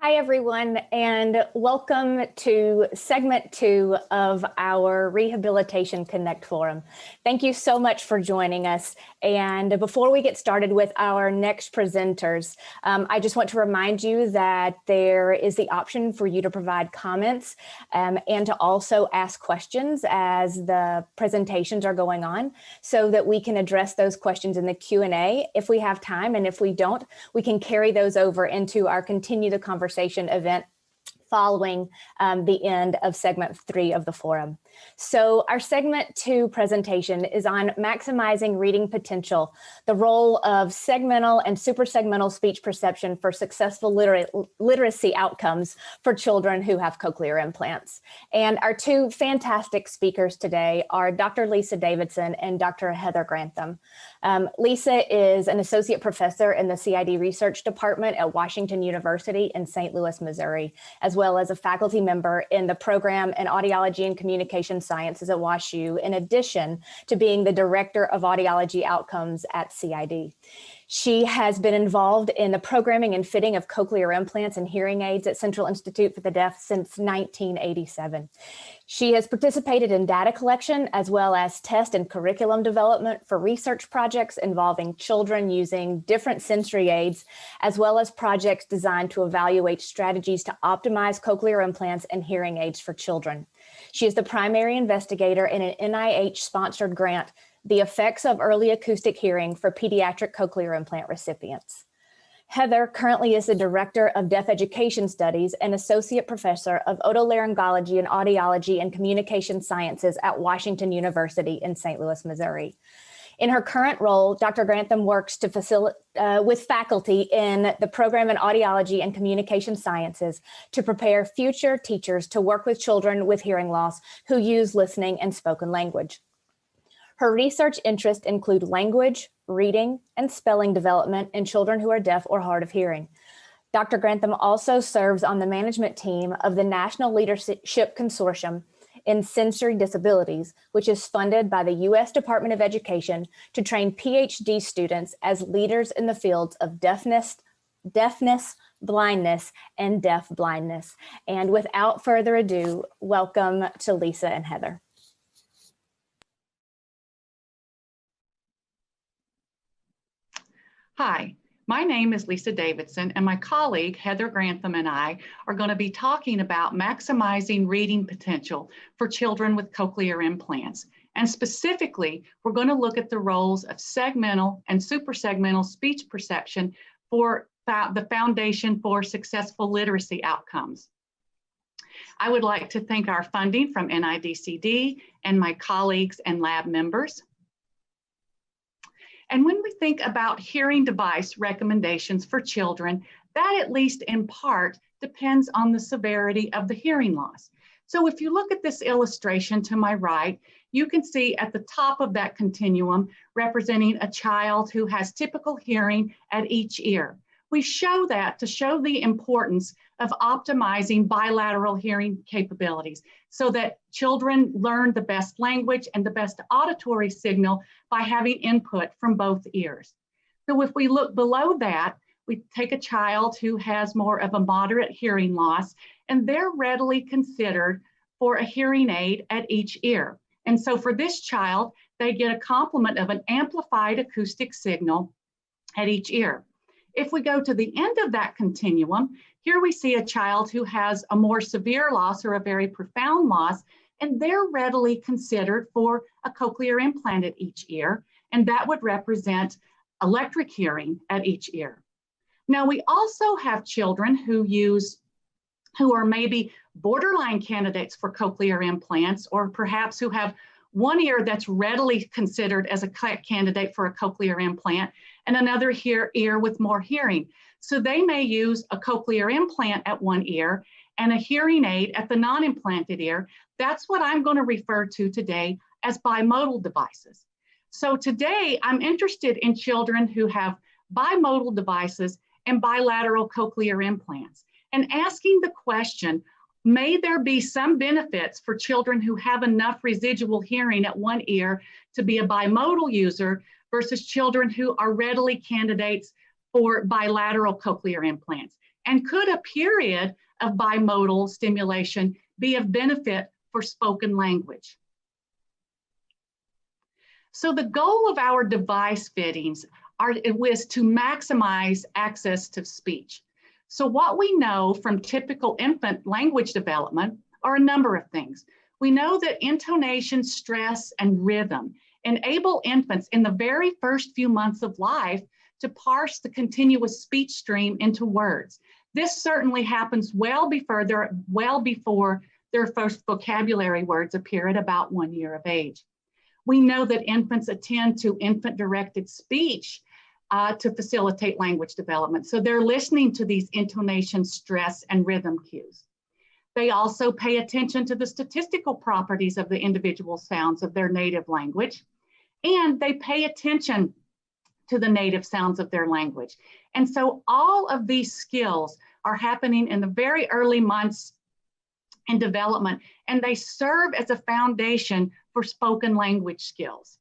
Hi, everyone, and welcome to segment 2 of our Rehabilitation Connect Forum. Thank you so much for joining us. And before we get started with our next presenters, I just want to remind you that there is the option for you to provide comments and to also ask questions as the presentations are going on so that we can address those questions in the Q&A if we have time, and if we don't, we can carry those over into our Continue the Conversation event following the end of segment 3 of the forum. So our segment 2 presentation is on maximizing reading potential, the role of segmental and suprasegmental speech perception for successful literacy outcomes for children who have cochlear implants. And our two fantastic speakers today are Dr. Lisa Davidson and Dr. Heather Grantham. Lisa is an associate professor in the CID Research Department at Washington University in St. Louis, Missouri, as well as a faculty member in the program in Audiology and Communication Sciences at WashU, in addition to being the Director of Audiology Outcomes at CID. She has been involved in the programming and fitting of cochlear implants and hearing aids at Central Institute for the Deaf since 1987. She has participated in data collection as well as test and curriculum development for research projects involving children using different sensory aids, as well as projects designed to evaluate strategies to optimize cochlear implants and hearing aids for children. She is the primary investigator in an NIH-sponsored grant, The Effects of Early Acoustic Hearing for Pediatric Cochlear Implant Recipients. Heather currently is the Director of Deaf Education Studies and Associate Professor of Otolaryngology and Audiology and Communication Sciences at Washington University in St. Louis, Missouri. In her current role, Dr. Grantham works to with faculty in the program in Audiology and Communication Sciences to prepare future teachers to work with children with hearing loss who use listening and spoken language. Her research interests include language, reading, and spelling development in children who are deaf or hard of hearing. Dr. Grantham also serves on the management team of the National Leadership Consortium in Sensory Disabilities, which is funded by the U.S. Department of Education to train PhD students as leaders in the fields of deafness, blindness, and deaf-blindness. And without further ado, welcome to Lisa and Heather. Hi, my name is Lisa Davidson, and my colleague Heather Grantham and I are going to be talking about maximizing reading potential for children with cochlear implants. And specifically, we're going to look at the roles of segmental and suprasegmental speech perception for the foundation for successful literacy outcomes. I would like to thank our funding from NIDCD and my colleagues and lab members. And when we think about hearing device recommendations for children, that at least in part depends on the severity of the hearing loss. So if you look at this illustration to my right, you can see at the top of that continuum representing a child who has typical hearing at each ear. We show that to show the importance of optimizing bilateral hearing capabilities so that children learn the best language and the best auditory signal by having input from both ears. So if we look below that, we take a child who has more of a moderate hearing loss, and they're readily considered for a hearing aid at each ear. And so for this child, they get a complement of an amplified acoustic signal at each ear. If we go to the end of that continuum, here we see a child who has a more severe loss or a very profound loss, and they're readily considered for a cochlear implant at each ear, and that would represent electric hearing at each ear. Now, we also have children who are maybe borderline candidates for cochlear implants, or perhaps who have one ear that's readily considered as a candidate for a cochlear implant, and another ear with more hearing. So they may use a cochlear implant at one ear and a hearing aid at the non-implanted ear. That's what I'm going to refer to today as bimodal devices. So today I'm interested in children who have bimodal devices and bilateral cochlear implants, and asking the question, may there be some benefits for children who have enough residual hearing at one ear to be a bimodal user versus children who are readily candidates for bilateral cochlear implants? And could a period of bimodal stimulation be of benefit for spoken language? So the goal of our device fittings was to maximize access to speech. So what we know from typical infant language development are a number of things. We know that intonation, stress, and rhythm enable infants in the very first few months of life to parse the continuous speech stream into words. This certainly happens well before their first vocabulary words appear at about 1 year of age. We know that infants attend to infant-directed speech to facilitate language development. So they're listening to these intonation, stress, and rhythm cues. They also pay attention to the statistical properties of the individual sounds of their native language, and they pay attention to the native sounds of their language. And so all of these skills are happening in the very early months in development, and they serve as a foundation for spoken language skills.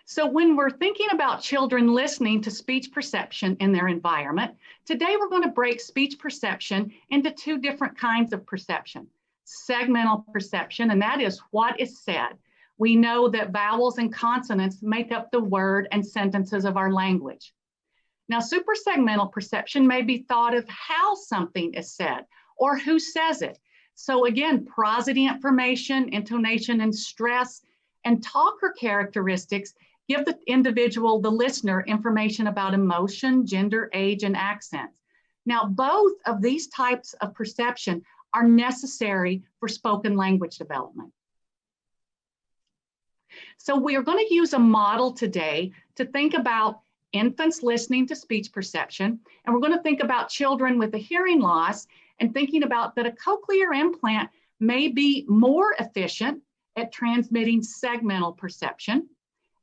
So when we're thinking about children listening to speech perception in their environment, today we're going to break speech perception into two different kinds of perception. Segmental perception, and that is what is said. We know that vowels and consonants make up the word and sentences of our language. Now, suprasegmental perception may be thought of how something is said or who says it. So again, prosody information, intonation, and stress, and talker characteristics give the individual, the listener, information about emotion, gender, age, and accents. Now, both of these types of perception are necessary for spoken language development. So we are going to use a model today to think about infants listening to speech perception, and we're going to think about children with a hearing loss and thinking about that a cochlear implant may be more efficient at transmitting segmental perception.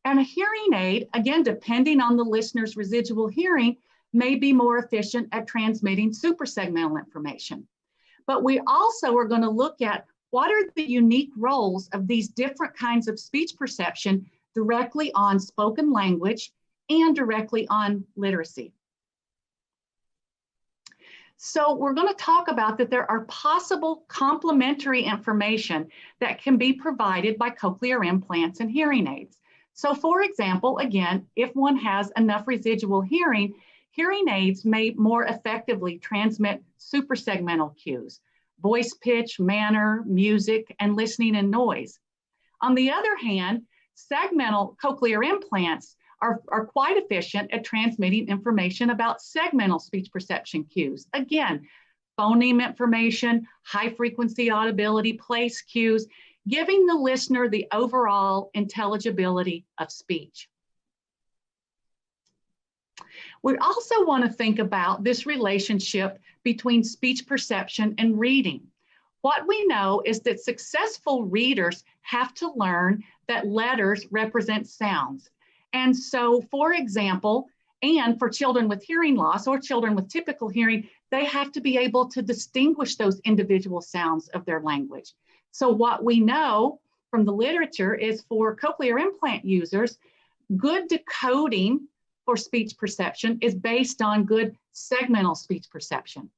And a hearing aid, again, depending on the listener's residual hearing, may be more efficient at transmitting suprasegmental information. But we also are going to look at what are the unique roles of these different kinds of speech perception directly on spoken language and directly on literacy. So we're going to talk about that there are possible complementary information that can be provided by cochlear implants and hearing aids. So for example, again, if one has enough residual hearing, hearing aids may more effectively transmit suprasegmental cues, voice pitch, manner, music, and listening and noise. On the other hand, segmental cochlear implants are quite efficient at transmitting information about segmental speech perception cues. Again, phoneme information, high frequency audibility, place cues, giving the listener the overall intelligibility of speech. We also want to think about this relationship between speech perception and reading. What we know is that successful readers have to learn that letters represent sounds. And so, for example, and for children with hearing loss or children with typical hearing, they have to be able to distinguish those individual sounds of their language. So what we know from the literature is for cochlear implant users, good decoding for speech perception is based on good segmental speech perception.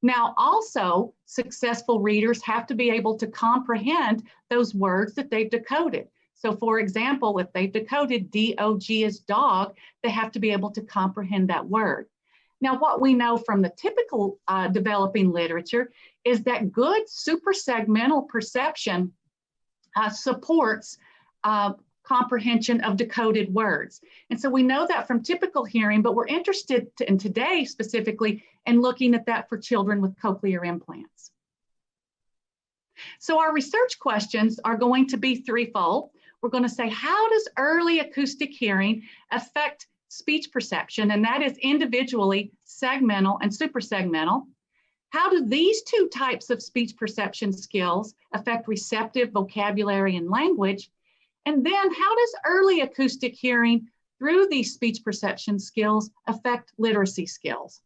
Now, also, successful readers have to be able to comprehend those words that they've decoded. So for example, if they've decoded D-O-G as dog, they have to be able to comprehend that word. Now, what we know from the typical developing literature is that good suprasegmental perception supports comprehension of decoded words. And so we know that from typical hearing, but we're interested in today specifically in looking at that for children with cochlear implants. So our research questions are going to be threefold. We're going to say, how does early acoustic hearing affect speech perception? And that is individually segmental and suprasegmental. How do these two types of speech perception skills affect receptive vocabulary and language? And then how does early acoustic hearing through these speech perception skills affect literacy skills?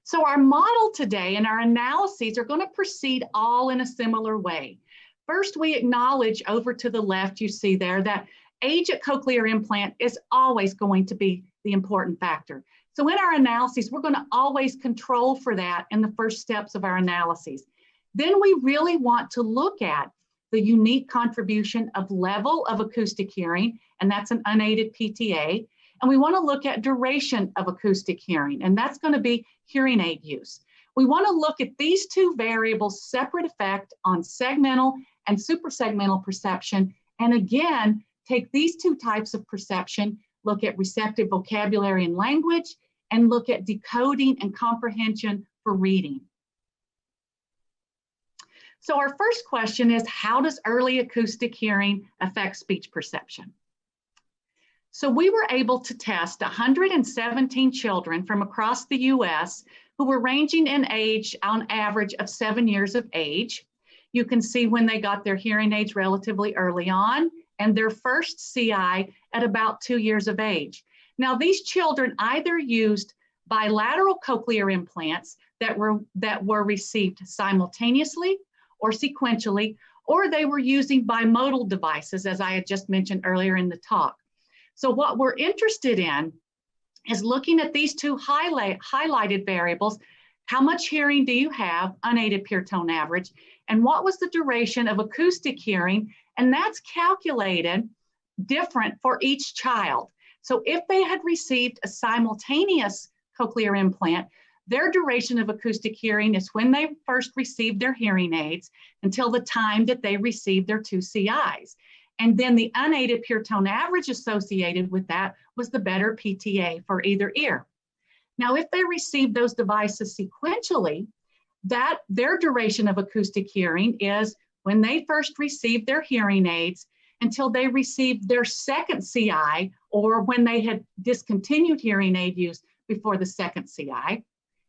So our model today and our analyses are going to proceed all in a similar way. First, we acknowledge over to the left, you see there that age at cochlear implant is always going to be the important factor. So in our analyses, we're going to always control for that in the first steps of our analyses. Then we really want to look at the unique contribution of level of acoustic hearing, and that's an unaided PTA. And we want to look at duration of acoustic hearing, and that's going to be hearing aid use. We want to look at these two variables' separate effect on segmental and suprasegmental perception, and again, take these two types of perception, look at receptive vocabulary and language, and look at decoding and comprehension for reading. So our first question is, how does early acoustic hearing affect speech perception? So we were able to test 117 children from across the US who were ranging in age on average of 7 years of age. You can see when they got their hearing aids relatively early on and their first CI at about 2 years of age. Now these children either used bilateral cochlear implants that were received simultaneously or sequentially, or they were using bimodal devices, as I had just mentioned earlier in the talk. So what we're interested in is looking at these two highlighted variables. How much hearing do you have, unaided pure tone average, and what was the duration of acoustic hearing? And that's calculated different for each child. So if they had received a simultaneous cochlear implant, their duration of acoustic hearing is when they first received their hearing aids until the time that they received their 2 CIs. And then the unaided pure tone average associated with that was the better PTA for either ear. Now, if they received those devices sequentially, their duration of acoustic hearing is when they first received their hearing aids until they received their second CI, or when they had discontinued hearing aid use before the second CI.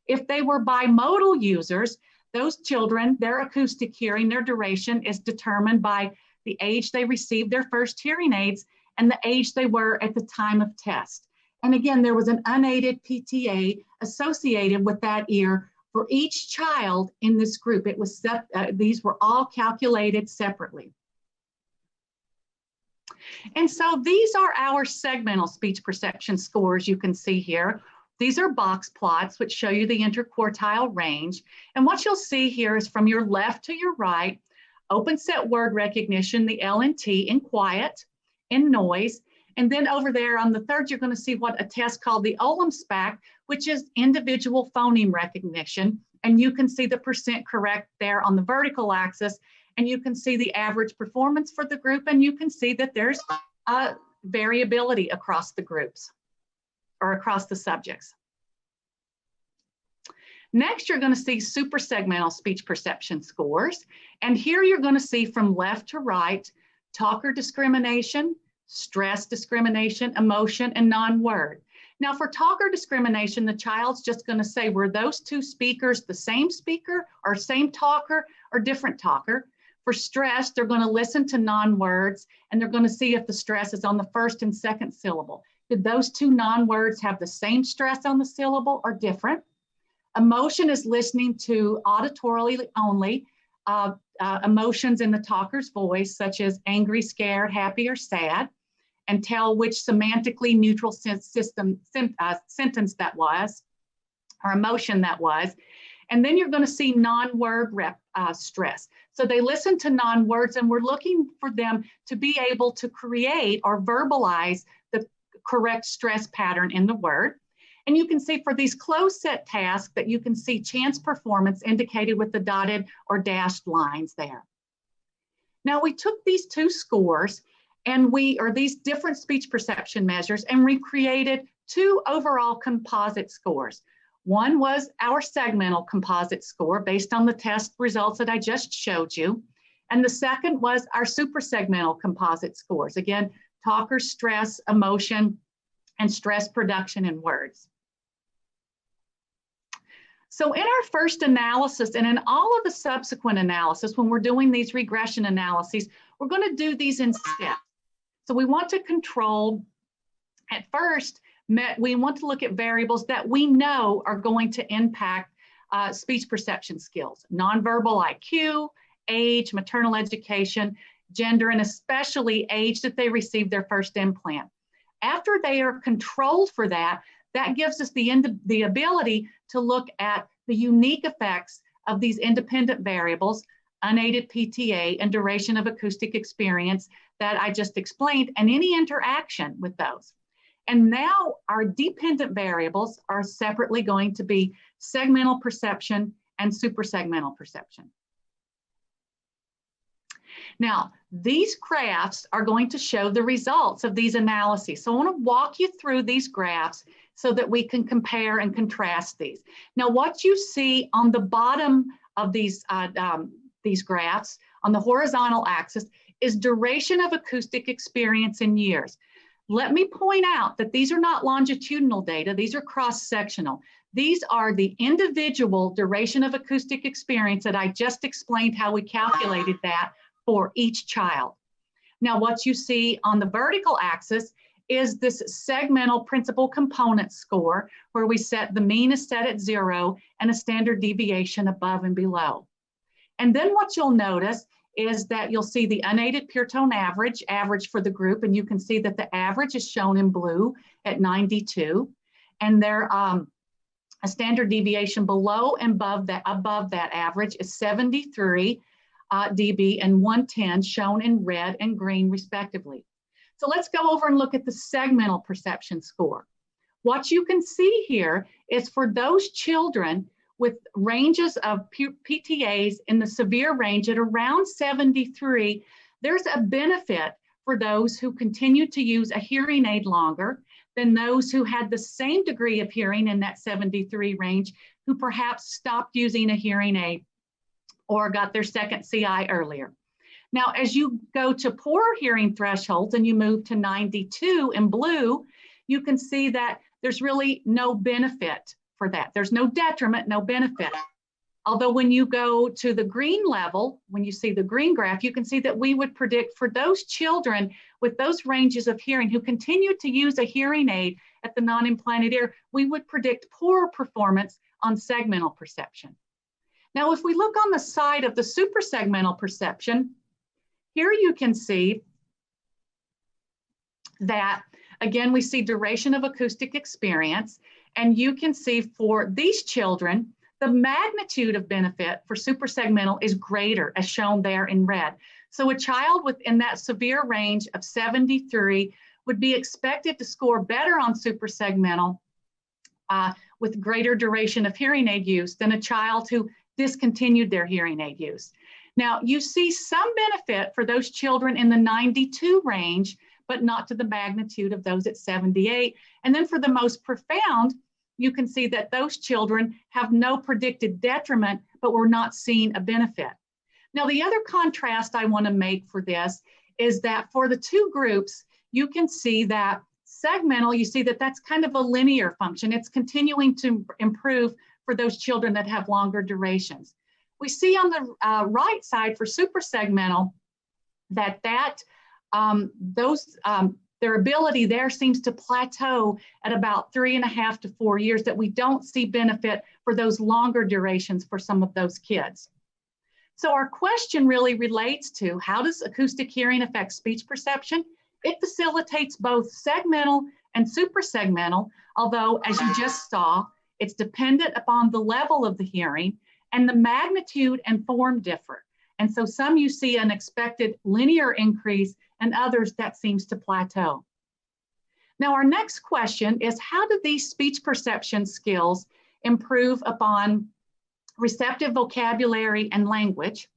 If they were bimodal users, those children, their acoustic hearing, their duration is determined by the age they received their first hearing aids and the age they were at the time of test. And again, there was an unaided PTA associated with that ear for each child in this group. It was these were all calculated separately. And so these are our segmental speech perception scores you can see here. These are box plots which show you the interquartile range. And what you'll see here is from your left to your right, open set word recognition, the L and T in quiet, in noise. And then over there on the third, you're going to see what a test called the Olam-SPAC, which is individual phoneme recognition. And you can see the percent correct there on the vertical axis. And you can see the average performance for the group. And you can see that there's variability across the groups or across the subjects. Next, you're going to see suprasegmental speech perception scores. And here you're going to see from left to right, talker discrimination, stress discrimination, emotion, and non-word. Now for talker discrimination, the child's just going to say, were those two speakers the same speaker or same talker or different talker? For stress, they're going to listen to non-words and they're going to see if the stress is on the first and second syllable. Did those two non-words have the same stress on the syllable or different? Emotion is listening to auditorily only emotions in the talker's voice, such as angry, scared, happy, or sad, and tell which semantically neutral sentence that was, or emotion that was. And then you're going to see non-word stress. So they listen to non-words, and we're looking for them to be able to create or verbalize the correct stress pattern in the word. And you can see for these closed set tasks that you can see chance performance indicated with the dotted or dashed lines there. Now we took these two scores and these different speech perception measures, and we created two overall composite scores. One was our segmental composite score based on the test results that I just showed you. And the second was our suprasegmental composite scores. Again, talker stress, emotion, and stress production in words. So in our first analysis and in all of the subsequent analysis, when we're doing these regression analyses, we're going to do these in steps. So we want to control, at first, we want to look at variables that we know are going to impact speech perception skills, nonverbal IQ, age, maternal education, gender, and especially age that they received their first implant. After they are controlled for that, That gives us the ability to look at the unique effects of these independent variables, unaided PTA and duration of acoustic experience that I just explained, and any interaction with those. And now our dependent variables are separately going to be segmental perception and suprasegmental perception. Now, these graphs are going to show the results of these analyses. So I want to walk you through these graphs so that we can compare and contrast these. Now, what you see on the bottom of these graphs on the horizontal axis is duration of acoustic experience in years. Let me point out that these are not longitudinal data, these are cross-sectional. These are the individual duration of acoustic experience that I just explained how we calculated that for each child. Now, what you see on the vertical axis is this segmental principal component score, where we set the mean is set at 0 and a standard deviation above and below. And then what you'll notice is that you'll see the unaided pure tone average for the group, and you can see that the average is shown in blue at 92, and there a standard deviation below and above that average is 73 dB and 110, shown in red and green respectively. So let's go over and look at the segmental perception score. What you can see here is for those children with ranges of PTAs in the severe range at around 73, there's a benefit for those who continue to use a hearing aid longer than those who had the same degree of hearing in that 73 range, who perhaps stopped using a hearing aid or got their second CI earlier. Now, as you go to poor hearing thresholds and you move to 92 in blue, you can see that there's really no benefit for that. There's no detriment, no benefit. Although when you go to the green level, when you see the green graph, you can see that we would predict for those children with those ranges of hearing who continue to use a hearing aid at the non-implanted ear, we would predict poor performance on segmental perception. Now, if we look on the side of the suprasegmental perception, here you can see that, again, we see duration of acoustic experience, and you can see for these children, the magnitude of benefit for suprasegmental is greater, as shown there in red. So a child within that severe range of 73 would be expected to score better on suprasegmental with greater duration of hearing aid use than a child who discontinued their hearing aid use. Now, you see some benefit for those children in the 92 range, but not to the magnitude of those at 78. And then for the most profound, you can see that those children have no predicted detriment, but we're not seeing a benefit. Now, the other contrast I want to make for this is that for the two groups, you can see that segmental, you see that that's kind of a linear function. It's continuing to improve for those children that have longer durations. We see on the right side for suprasegmental that their ability there seems to plateau at about 3.5 to 4 years, that we don't see benefit for those longer durations for some of those kids. So our question really relates to, how does acoustic hearing affect speech perception? It facilitates both segmental and suprasegmental, although as you just saw, it's dependent upon the level of the hearing, and the magnitude and form differ. And so some you see an expected linear increase, and others that seems to plateau. Now, our next question is, how do these speech perception skills improve upon receptive vocabulary and language?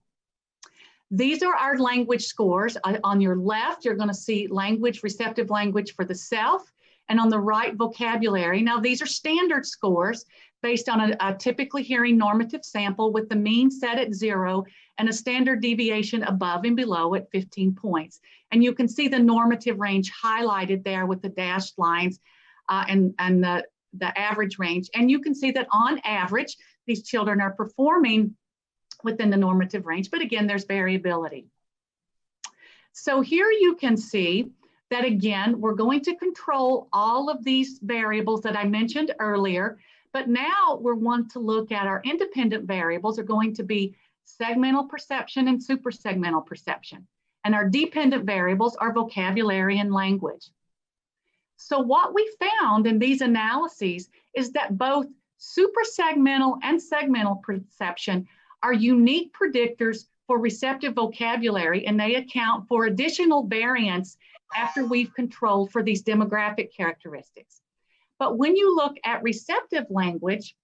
These are our language scores. On your left, you're going to see language, receptive language for the self, and on the right, vocabulary. Now, these are standard scores based on a typically hearing normative sample with the mean set at 0 and a standard deviation above and below at 15 points. And you can see the normative range highlighted there with the dashed lines and the average range. And you can see that on average, these children are performing within the normative range, but again, there's variability. So here you can see that again, we're going to control all of these variables that I mentioned earlier, but now we want to look at our independent variables are going to be segmental perception and suprasegmental perception. And our dependent variables are vocabulary and language. So what we found in these analyses is that both suprasegmental and segmental perception are unique predictors for receptive vocabulary, and they account for additional variance after we've controlled for these demographic characteristics. But when you look at receptive language,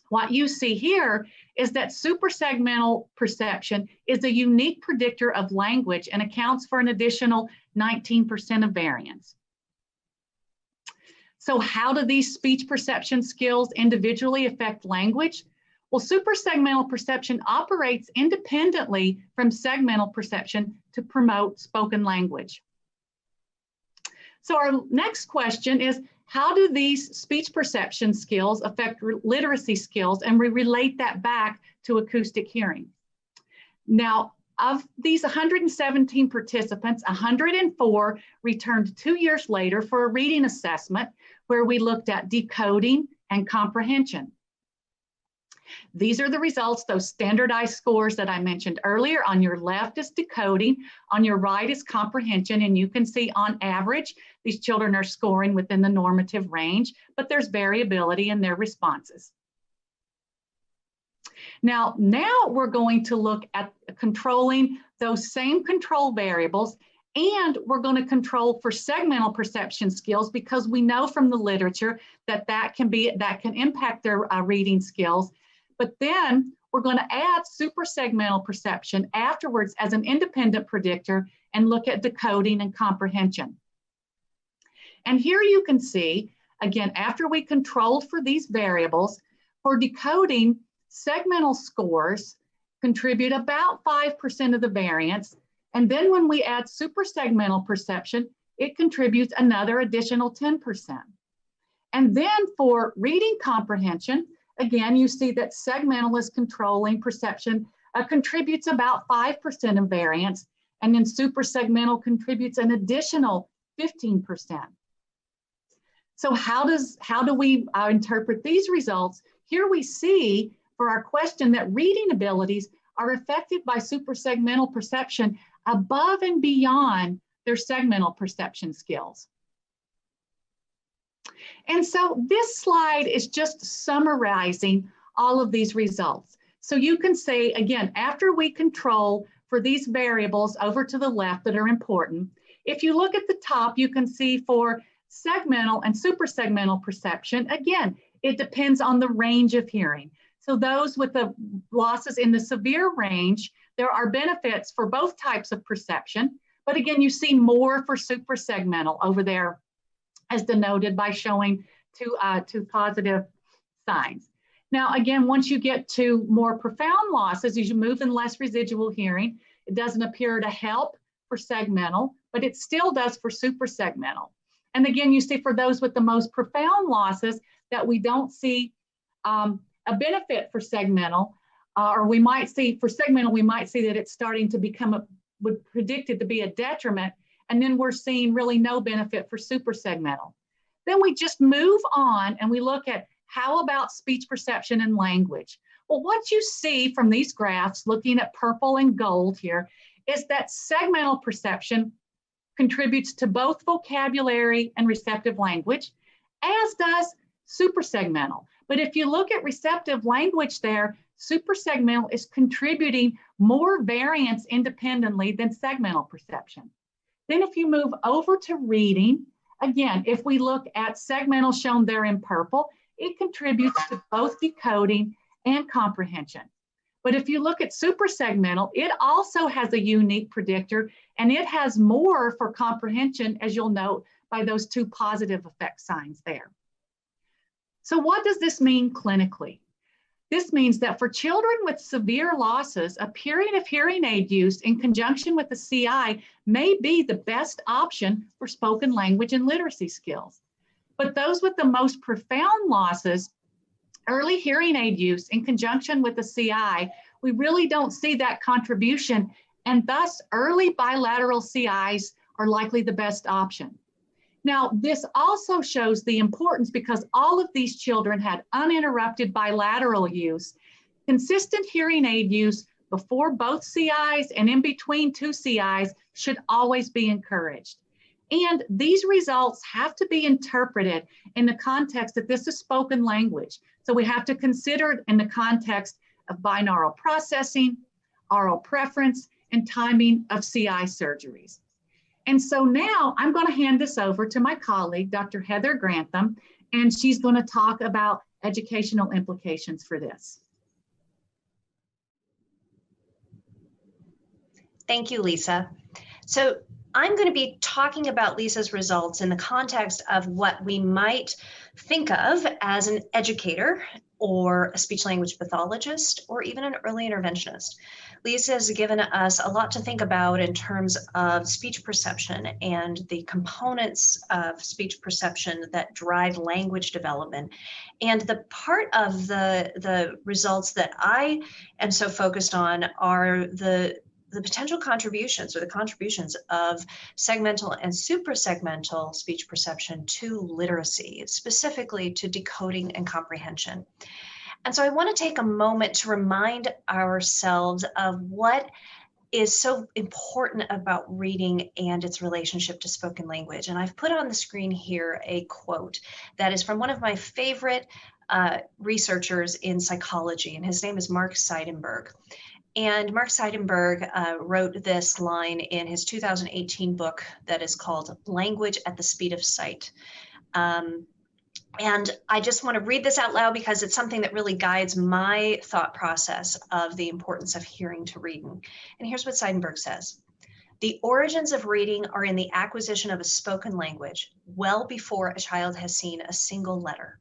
what you see here is that suprasegmental perception is a unique predictor of language and accounts for an additional 19% of variance. So how do these speech perception skills individually affect language? Well, suprasegmental perception operates independently from segmental perception to promote spoken language. So our next question is, how do these speech perception skills affect literacy skills? And we relate that back to acoustic hearing. Now, of these 117 participants, 104 returned 2 years later for a reading assessment where we looked at decoding and comprehension. These are the results, those standardized scores that I mentioned earlier. On your left is decoding, on your right is comprehension, and you can see on average, these children are scoring within the normative range, but there's variability in their responses. Now we're going to look at controlling those same control variables, and we're going to control for segmental perception skills, because we know from the literature that that can impact their reading skills. But then we're going to add suprasegmental perception afterwards as an independent predictor and look at decoding and comprehension. And here you can see, again, after we controlled for these variables, for decoding, segmental scores contribute about 5% of the variance. And then when we add suprasegmental perception, it contributes another additional 10%. And then for reading comprehension, again, you see that segmental is controlling perception, contributes about 5% of variance, and then suprasegmental contributes an additional 15%. So how do we interpret these results? Here we see for our question that reading abilities are affected by suprasegmental perception above and beyond their segmental perception skills. And so this slide is just summarizing all of these results. So you can say, again, after we control for these variables over to the left that are important, if you look at the top, you can see for segmental and suprasegmental perception, again, it depends on the range of hearing. So those with the losses in the severe range, there are benefits for both types of perception, but again, you see more for suprasegmental over there, as denoted by showing two positive signs. Now, again, once you get to more profound losses, as you move in less residual hearing, it doesn't appear to help for segmental, but it still does for suprasegmental. And again, you see for those with the most profound losses that we don't see a benefit for segmental, or we might see for segmental, we might see that it's starting to become would predict it to be a detriment, and then we're seeing really no benefit for suprasegmental. Then we just move on and we look at how about speech perception and language. Well, what you see from these graphs, looking at purple and gold here, is that segmental perception contributes to both vocabulary and receptive language, as does suprasegmental. But if you look at receptive language there, suprasegmental is contributing more variance independently than segmental perception. Then if you move over to reading, again, if we look at segmental shown there in purple, it contributes to both decoding and comprehension. But if you look at suprasegmental, it also has a unique predictor, and it has more for comprehension, as you'll note by those two positive effect signs there. So what does this mean clinically? This means that for children with severe losses, a period of hearing aid use in conjunction with the CI may be the best option for spoken language and literacy skills. But those with the most profound losses, early hearing aid use in conjunction with the CI, we really don't see that contribution, and thus early bilateral CIs are likely the best option. Now, this also shows the importance, because all of these children had uninterrupted bilateral use. Consistent hearing aid use before both CIs and in between two CIs should always be encouraged. And these results have to be interpreted in the context that this is spoken language. So we have to consider it in the context of binaural processing, oral preference, and timing of CI surgeries. And so now I'm going to hand this over to my colleague, Dr. Heather Grantham, and she's going to talk about educational implications for this. Thank you, Lisa. So I'm going to be talking about Lisa's results in the context of what we might think of as an educator or a speech language pathologist or even an early interventionist. Lisa has given us a lot to think about in terms of speech perception and the components of speech perception that drive language development. And the part of the results that I am so focused on are the potential contributions or the contributions of segmental and suprasegmental speech perception to literacy, specifically to decoding and comprehension. And so I want to take a moment to remind ourselves of what is so important about reading and its relationship to spoken language. And I've put on the screen here a quote that is from one of my favorite researchers in psychology, and his name is Mark Seidenberg. And Mark Seidenberg wrote this line in his 2018 book that is called Language at the Speed of Sight. And I just want to read this out loud because it's something that really guides my thought process of the importance of hearing to reading. And here's what Seidenberg says. The origins of reading are in the acquisition of a spoken language well before a child has seen a single letter.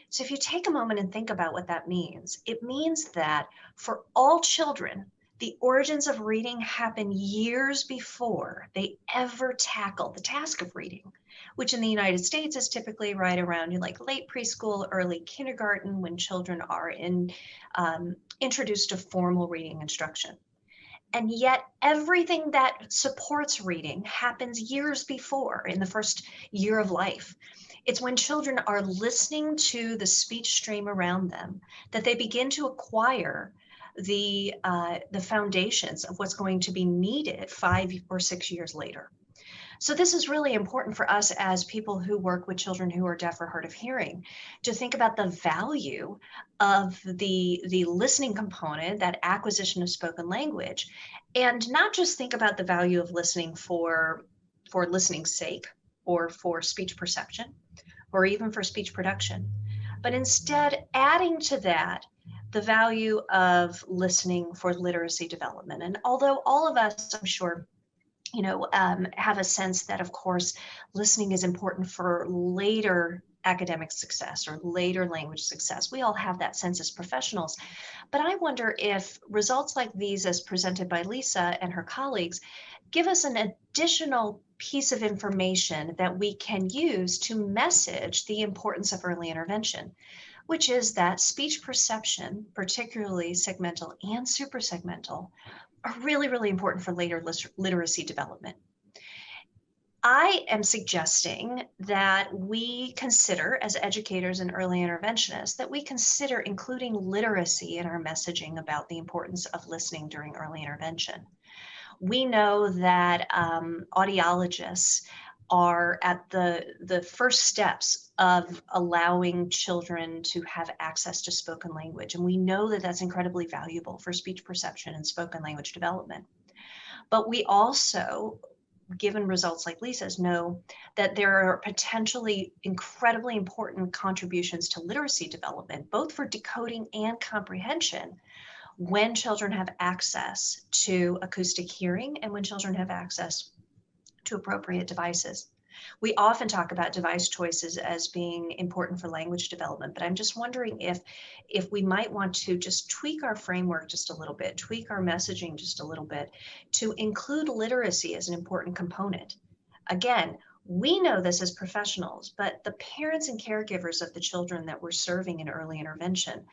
So if you take a moment and think about what that means, it means that for all children, the origins of reading happen years before they ever tackle the task of reading, which in the United States is typically right around like late preschool, early kindergarten, when children are introduced to formal reading instruction. And yet everything that supports reading happens years before, in the first year of life. It's when children are listening to the speech stream around them that they begin to acquire the foundations of what's going to be needed 5 or 6 years later. So this is really important for us as people who work with children who are deaf or hard of hearing, to think about the value of the listening component, that acquisition of spoken language, and not just think about the value of listening for listening's sake or for speech perception or even for speech production, but instead adding to that the value of listening for literacy development. And although all of us, I'm sure, have a sense that, of course, listening is important for later academic success or later language success. We all have that sense as professionals. But I wonder if results like these, as presented by Lisa and her colleagues, give us an additional piece of information that we can use to message the importance of early intervention, which is that speech perception, particularly segmental and suprasegmental, are really, really important for later literacy development. I am suggesting that we consider, as educators and early interventionists, that we consider including literacy in our messaging about the importance of listening during early intervention. We know that audiologists are at the first steps of allowing children to have access to spoken language. And we know that that's incredibly valuable for speech perception and spoken language development. But we also, given results like Lisa's, know that there are potentially incredibly important contributions to literacy development, both for decoding and comprehension, when children have access to acoustic hearing and when children have access to appropriate devices. We often talk about device choices as being important for language development, but I'm just wondering if we might want to just tweak our framework just a little bit, tweak our messaging just a little bit to include literacy as an important component. Again, we know this as professionals, but the parents and caregivers of the children that we're serving in early intervention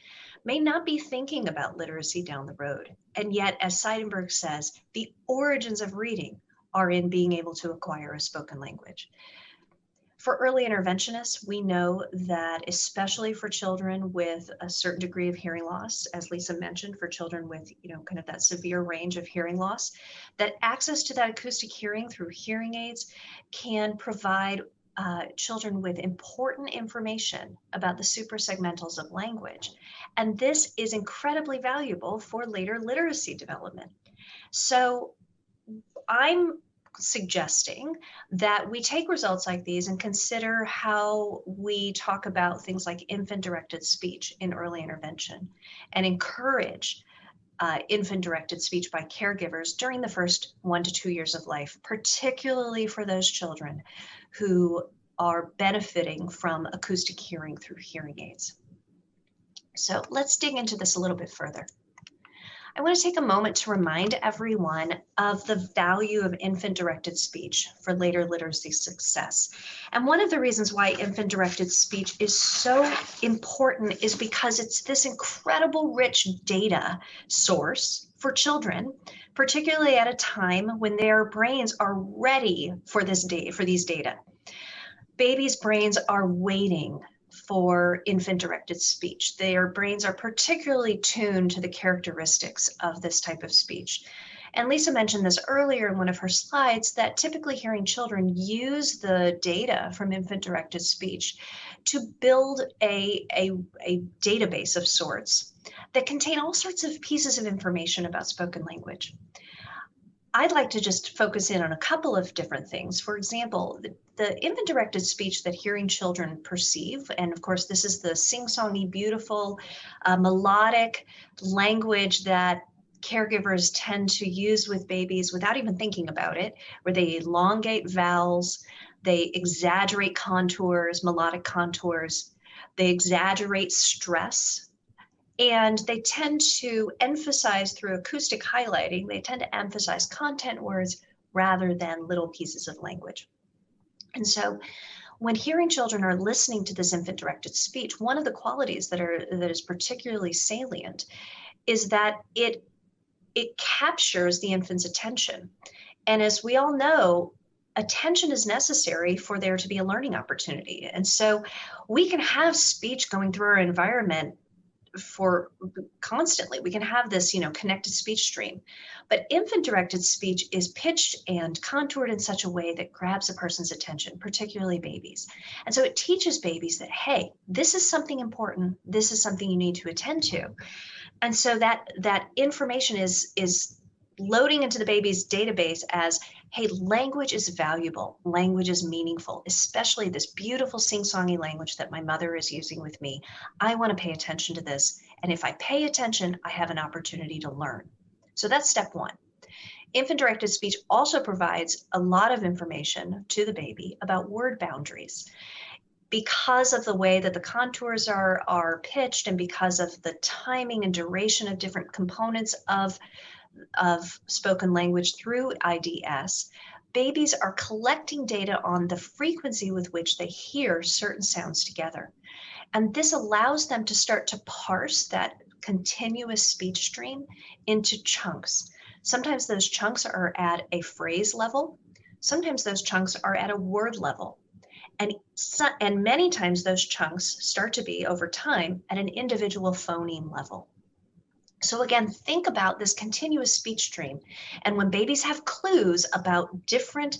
may not be thinking about literacy down the road. And yet, as Seidenberg says, the origins of reading are in being able to acquire a spoken language. For early interventionists, we know that especially for children with a certain degree of hearing loss, as Lisa mentioned, for children with, kind of that severe range of hearing loss, that access to that acoustic hearing through hearing aids can provide children with important information about the suprasegmentals of language. And this is incredibly valuable for later literacy development. So I'm suggesting that we take results like these and consider how we talk about things like infant-directed speech in early intervention and encourage infant-directed speech by caregivers during the first 1 to 2 years of life, particularly for those children who are benefiting from acoustic hearing through hearing aids. So let's dig into this a little bit further. I want to take a moment to remind everyone of the value of infant-directed speech for later literacy success. And one of the reasons why infant-directed speech is so important is because it's this incredible rich data source for children, particularly at a time when their brains are ready for these data. Babies' brains are waiting for infant-directed speech. Their brains are particularly tuned to the characteristics of this type of speech. And Lisa mentioned this earlier in one of her slides, that typically hearing children use the data from infant-directed speech to build a database of sorts that contain all sorts of pieces of information about spoken language. I'd like to just focus in on a couple of different things. For example, the infant-directed speech that hearing children perceive, and of course this is the sing-songy, beautiful, melodic language that caregivers tend to use with babies without even thinking about it, where they elongate vowels, they exaggerate contours, melodic contours, they exaggerate stress. And they tend to emphasize through acoustic highlighting, they tend to emphasize content words rather than little pieces of language. And so when hearing children are listening to this infant-directed speech, one of the qualities that is particularly salient is that it captures the infant's attention. And as we all know, attention is necessary for there to be a learning opportunity. And so we can have speech going through our environment for constantly. We can have this, connected speech stream, but infant-directed speech is pitched and contoured in such a way that grabs a person's attention, particularly babies. And so it teaches babies that, hey, this is something important. This is something you need to attend to. And so that information is loading into the baby's database as, hey, language is valuable, language is meaningful, especially this beautiful sing-songy language that my mother is using with me. I want to pay attention to this. And if I pay attention, I have an opportunity to learn. So that's step one. Infant-directed speech also provides a lot of information to the baby about word boundaries. Because of the way that the contours are pitched and because of the timing and duration of different components of spoken language through IDS, babies are collecting data on the frequency with which they hear certain sounds together. And this allows them to start to parse that continuous speech stream into chunks. Sometimes those chunks are at a phrase level. Sometimes those chunks are at a word level. And many times those chunks start to be, over time, at an individual phoneme level. So again, think about this continuous speech stream. And when babies have clues about different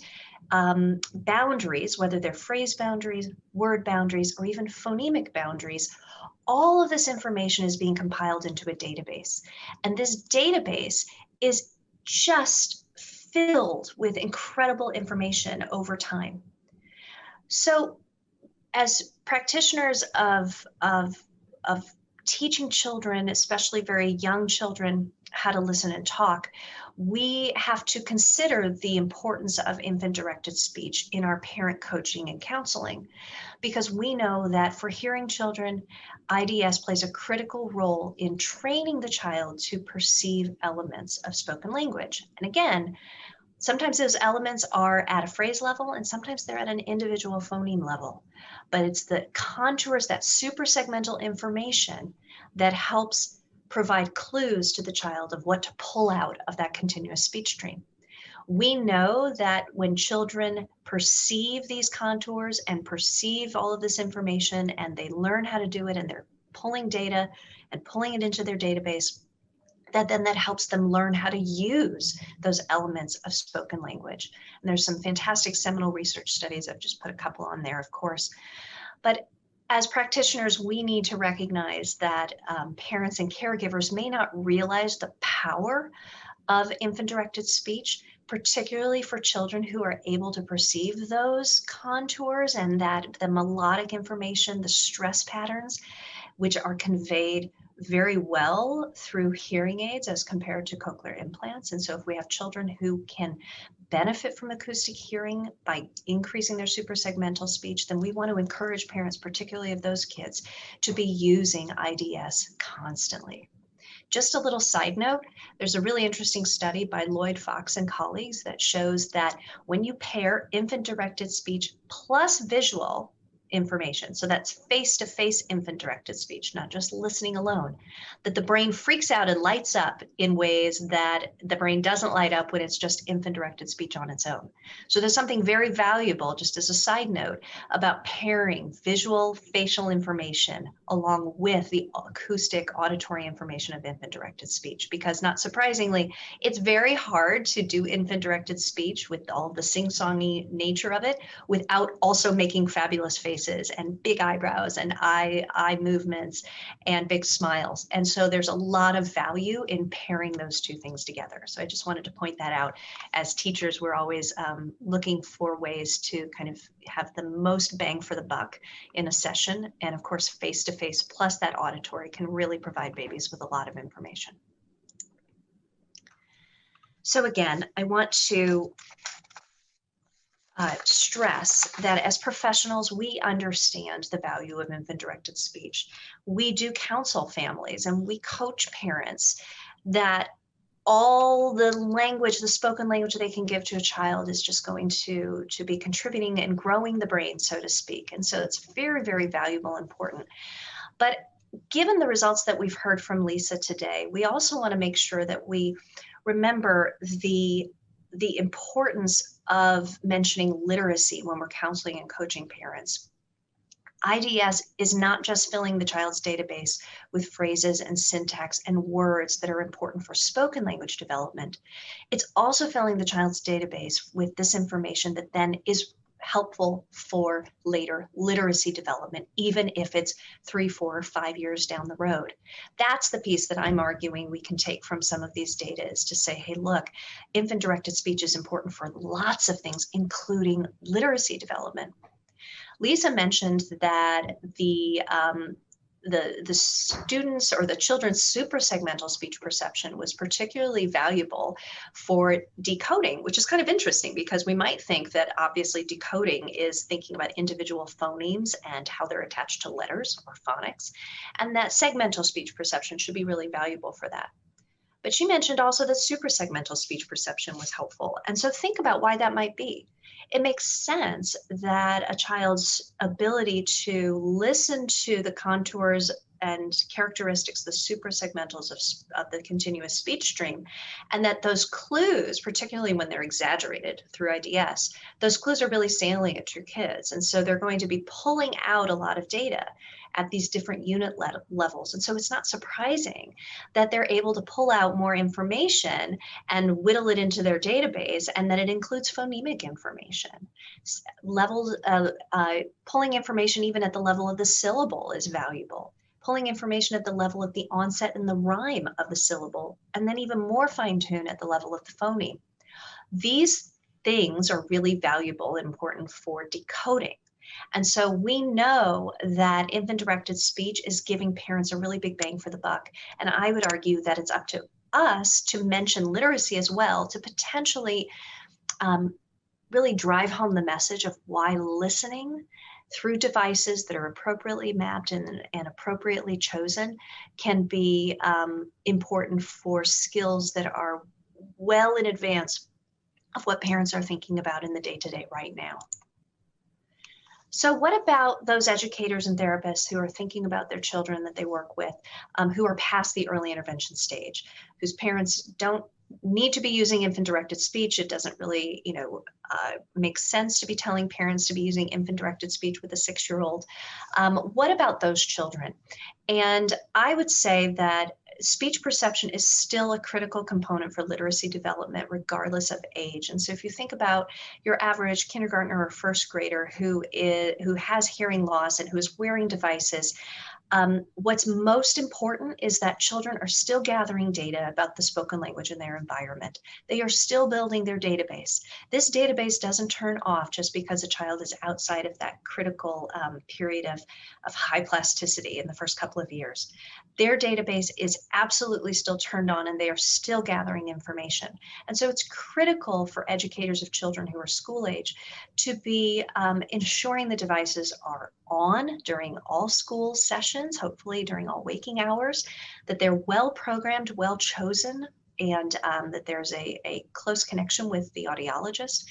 boundaries, whether they're phrase boundaries, word boundaries, or even phonemic boundaries, all of this information is being compiled into a database. And this database is just filled with incredible information over time. So as practitioners of teaching children, especially very young children, how to listen and talk, we have to consider the importance of infant-directed speech in our parent coaching and counseling, because we know that for hearing children, IDS plays a critical role in training the child to perceive elements of spoken language. And again, sometimes those elements are at a phrase level and sometimes they're at an individual phoneme level. But it's the contours, that suprasegmental information, that helps provide clues to the child of what to pull out of that continuous speech stream. We know that when children perceive these contours and perceive all of this information, and they learn how to do it, and they're pulling data and pulling it into their database, that helps them learn how to use those elements of spoken language. And there's some fantastic seminal research studies. I've just put a couple on there, of course. But as practitioners, we need to recognize that parents and caregivers may not realize the power of infant-directed speech, particularly for children who are able to perceive those contours and that the melodic information, the stress patterns, which are conveyed very well through hearing aids as compared to cochlear implants. And so if we have children who can benefit from acoustic hearing by increasing their suprasegmental speech, then we want to encourage parents, particularly of those kids, to be using IDS constantly. Just a little side note, there's a really interesting study by Lloyd Fox and colleagues that shows that when you pair infant-directed speech plus visual information, so that's face-to-face infant-directed speech, not just listening alone, that the brain freaks out and lights up in ways that the brain doesn't light up when it's just infant-directed speech on its own. So there's something very valuable, just as a side note, about pairing visual facial information along with the acoustic auditory information of infant-directed speech, because not surprisingly, it's very hard to do infant-directed speech with all the sing-songy nature of it without also making fabulous faces and big eyebrows and eye movements and big smiles. And so there's a lot of value in pairing those two things together. So I just wanted to point that out. As teachers, we're always looking for ways to kind of have the most bang for the buck in a session. And of course, face-to-face plus that auditory can really provide babies with a lot of information. So again, I want to stress that as professionals, we understand the value of infant-directed speech. We do counsel families and we coach parents that all the language, the spoken language they can give to a child is just going to be contributing and growing the brain, so to speak. And so it's very, very valuable and important. But given the results that we've heard from Lisa today, we also want to make sure that we remember the importance of mentioning literacy when we're counseling and coaching parents. IDS is not just filling the child's database with phrases and syntax and words that are important for spoken language development. It's also filling the child's database with this information that then is helpful for later literacy development, even if it's 3, 4, or 5 years down the road. That's the piece that I'm arguing we can take from some of these data, is to say, hey, look, infant-directed speech is important for lots of things, including literacy development. Lisa mentioned that the students or the children's suprasegmental speech perception was particularly valuable for decoding, which is kind of interesting because we might think that obviously decoding is thinking about individual phonemes and how they're attached to letters or phonics, and that segmental speech perception should be really valuable for that. But she mentioned also that suprasegmental speech perception was helpful. And so think about why that might be. It makes sense that a child's ability to listen to the contours and characteristics, the suprasegmentals of the continuous speech stream, and that those clues, particularly when they're exaggerated through IDS, those clues are really salient to your kids. And so they're going to be pulling out a lot of data at these different unit levels. And so it's not surprising that they're able to pull out more information and whittle it into their database, and that it includes phonemic information. Levels of pulling information even at the level of the syllable is valuable. Pulling information at the level of the onset and the rhyme of the syllable, and then even more fine-tuned at the level of the phoneme. These things are really valuable and important for decoding. And so we know that infant-directed speech is giving parents a really big bang for the buck. And I would argue that it's up to us to mention literacy as well, to potentially really drive home the message of why listening through devices that are appropriately mapped and appropriately chosen can be important for skills that are well in advance of what parents are thinking about in the day-to-day right now. So what about those educators and therapists who are thinking about their children that they work with, who are past the early intervention stage, whose parents don't need to be using infant-directed speech. It doesn't really, make sense to be telling parents to be using infant-directed speech with a 6-year-old. What about those children? And I would say that speech perception is still a critical component for literacy development, regardless of age. And so if you think about your average kindergartner or first grader who has hearing loss and who is wearing devices, what's most important is that children are still gathering data about the spoken language in their environment. They are still building their database. This database doesn't turn off just because a child is outside of that critical period of high plasticity in the first couple of years. Their database is absolutely still turned on, and they are still gathering information. And so it's critical for educators of children who are school age to be ensuring the devices are on during all school sessions, hopefully during all waking hours, that they're well programmed, well chosen, and that there's a close connection with the audiologist,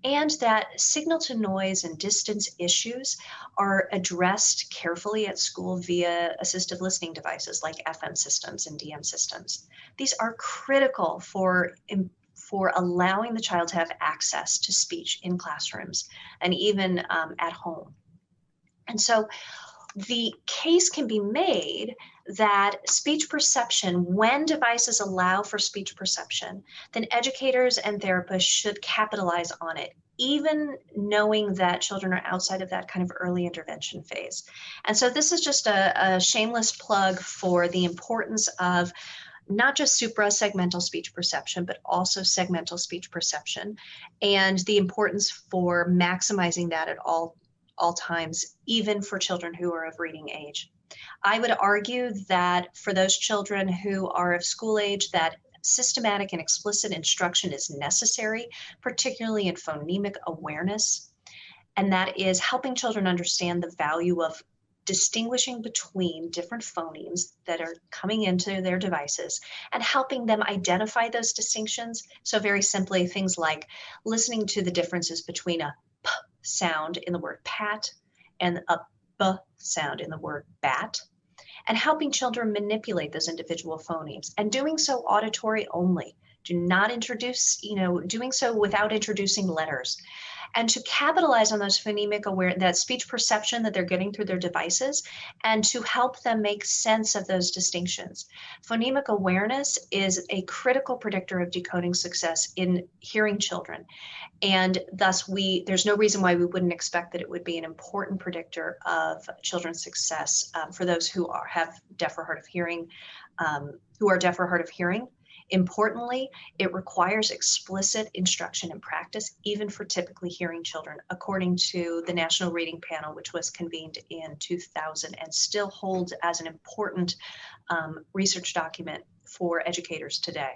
and that signal to noise and distance issues are addressed carefully at school via assistive listening devices like FM systems and DM systems. These are critical for allowing the child to have access to speech in classrooms and even at home. And so the case can be made that speech perception, when devices allow for speech perception, then educators and therapists should capitalize on it, even knowing that children are outside of that kind of early intervention phase. And so this is just a shameless plug for the importance of not just suprasegmental speech perception, but also segmental speech perception, and the importance for maximizing that at all times, even for children who are of reading age. I would argue that for those children who are of school age, that systematic and explicit instruction is necessary, particularly in phonemic awareness, and that is helping children understand the value of distinguishing between different phonemes that are coming into their devices and helping them identify those distinctions. So very simply, things like listening to the differences between a p sound in the word pat and a b sound in the word bat, and helping children manipulate those individual phonemes, and doing so auditory only. Do not introduce, doing so without introducing letters, and to capitalize on those phonemic that speech perception that they're getting through their devices, and to help them make sense of those distinctions. Phonemic awareness is a critical predictor of decoding success in hearing children. And thus there's no reason why we wouldn't expect that it would be an important predictor of children's success for those who have deaf or hard of hearing, Importantly, it requires explicit instruction and practice, even for typically hearing children, according to the National Reading Panel, which was convened in 2000 and still holds as an important research document for educators today.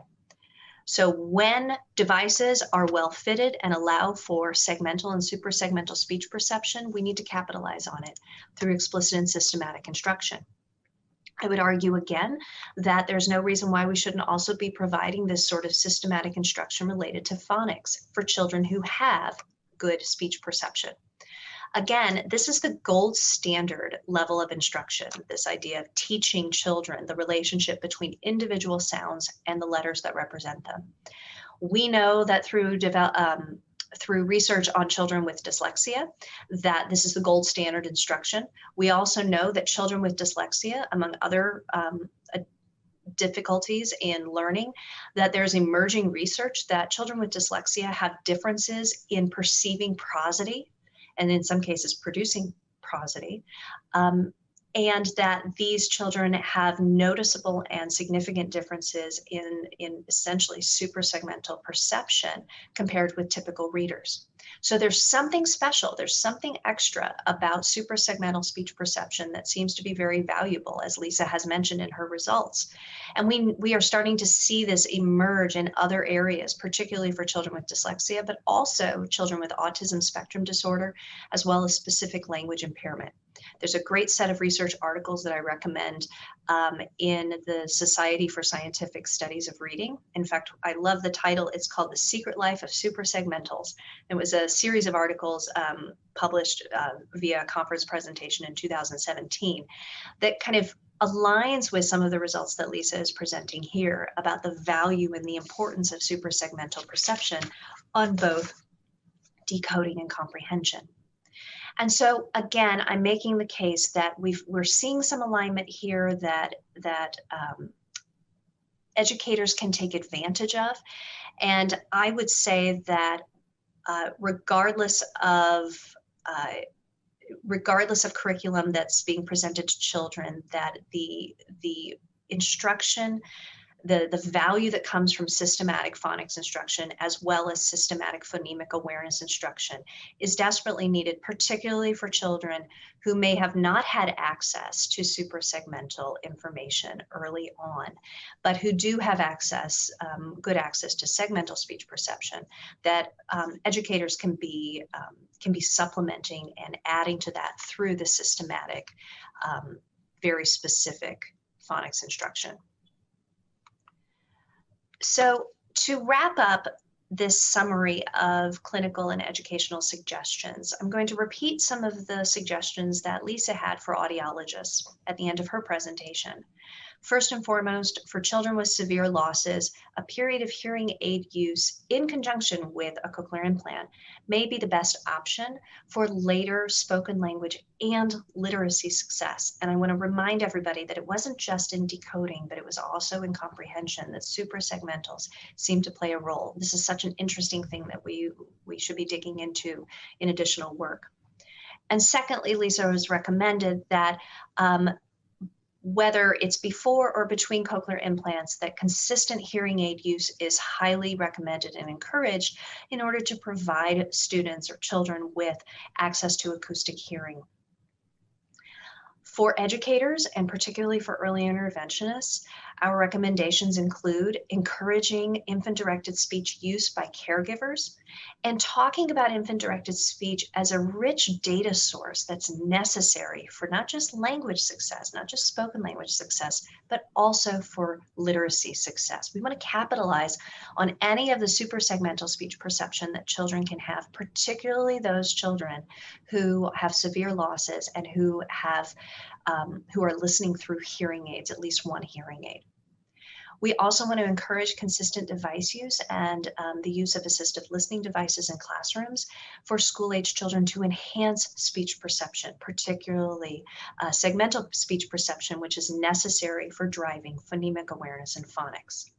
So when devices are well fitted and allow for segmental and suprasegmental speech perception, we need to capitalize on it through explicit and systematic instruction. I would argue again that there's no reason why we shouldn't also be providing this sort of systematic instruction related to phonics for children who have good speech perception. Again, this is the gold standard level of instruction, this idea of teaching children the relationship between individual sounds and the letters that represent them. We know that through research on children with dyslexia, that this is the gold standard instruction. We also know that children with dyslexia, among other difficulties in learning, that there's emerging research that children with dyslexia have differences in perceiving prosody, and in some cases producing prosody, and that these children have noticeable and significant differences in essentially suprasegmental perception compared with typical readers. So there's something special, there's something extra about suprasegmental speech perception that seems to be very valuable, as Lisa has mentioned in her results. And we are starting to see this emerge in other areas, particularly for children with dyslexia, but also children with autism spectrum disorder, as well as specific language impairment. There's a great set of research articles that I recommend in the Society for Scientific Studies of Reading. In fact, I love the title. It's called The Secret Life of Suprasegmentals. It was a series of articles published via a conference presentation in 2017 that kind of aligns with some of the results that Lisa is presenting here about the value and the importance of suprasegmental perception on both decoding and comprehension. And so again, I'm making the case that we're seeing some alignment here that educators can take advantage of. And I would say that regardless of curriculum that's being presented to children, that the instruction, the value that comes from systematic phonics instruction as well as systematic phonemic awareness instruction is desperately needed, particularly for children who may have not had access to suprasegmental information early on, but who do have access, good access to segmental speech perception, that educators can be supplementing and adding to that through the systematic, very specific phonics instruction. So to wrap up this summary of clinical and educational suggestions, I'm going to repeat some of the suggestions that Lisa had for audiologists at the end of her presentation. First and foremost, for children with severe losses, a period of hearing aid use in conjunction with a cochlear implant may be the best option for later spoken language and literacy success. And I want to remind everybody that it wasn't just in decoding, but it was also in comprehension that suprasegmentals seem to play a role. This is such an interesting thing that we should be digging into in additional work. And secondly, Lisa has recommended that whether it's before or between cochlear implants, that consistent hearing aid use is highly recommended and encouraged in order to provide students or children with access to acoustic hearing. For educators, and particularly for early interventionists, our recommendations include encouraging infant-directed speech use by caregivers and talking about infant-directed speech as a rich data source that's necessary for not just language success, not just spoken language success, but also for literacy success. We want to capitalize on any of the suprasegmental speech perception that children can have, particularly those children who have severe losses and who are listening through hearing aids, at least one hearing aid. We also want to encourage consistent device use and the use of assistive listening devices in classrooms for school-age children to enhance speech perception, particularly segmental speech perception, which is necessary for driving phonemic awareness and phonics.